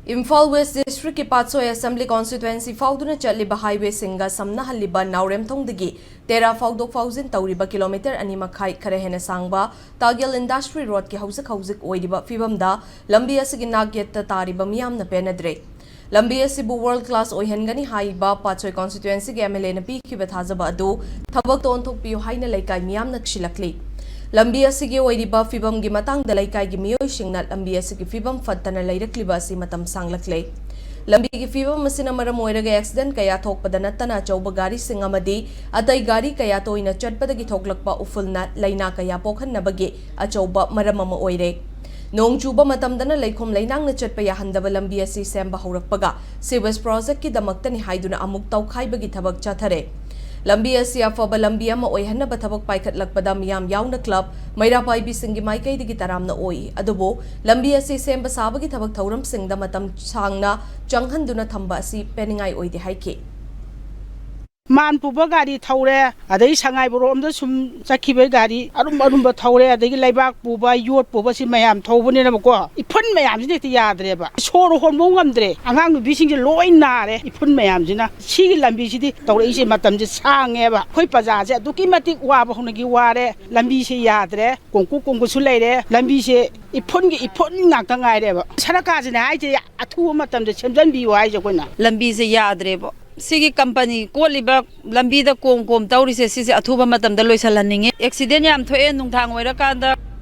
Imphal West District ki Patsoi Assembly Constituency fauduna chatliba highway singa samna halliba Naurem thongdagi Tera faudok fauzin Tauriba kilometer ani makhai khare hena sangba Takyel Industry Road ki Houjik Oiriba Phibamda lambi asigi Yetta Tariba Meeyamna Penadre lambi asibu world class oihengani haiba Patsoi constituency ge MLA na pikhiba thajaba adu thabak ton thokpiu haina laikai Meeyamna khilakli lambi asigi Oiriba Phibam gi matang da laikai gi miyoi singna lambi asigi Phibam fattana leirakliba asi matam sanglakle lambi gi Phibam masina maram oiraga accident kaya thokpada nattana chauba gari sing amadi atai gari kaya toina chatpada gi thoklakpa ufulna laina kaya pokhannabagi achauba maram ama oire nong chuba matamdana leikhom leinangna chatpa yahandaba lambi asi semba haurakpaga sewage project ki damaktani haiduna amuk tawkhaibagi thabak chathare lambi asi afaba lambi ama oihanaba thabak paikhatlakpada miyam yauna club maira paibi singi maikaidigi taramna oi adubo lambi asi semba sabagi thabak thauram singda matam sangna changhanduna thamba asi peningai oide haike Manipur gari thaure adai sangai borom da sum sakhibe gari arum thaure adai laibak puba yot puba si mayam thobune na ko ipun mayam jine ti yadre ba soro hormong ngamdre angang nu bising je loi nare ipun mayam jina si lambi si di thaure ise matam je sange ba khoi paja je duki matik wa ba hongi ware lambi se yadre kongku su leire lambi se ipun ngak ta ngai re ba saraka jine ai je athu matam je semjan bi wa je koina lambi se yadre ba Sigi company ko liba lambi da kom tawri se si athuba matam da loisalanninge accident yam thoe nungthang oira kanda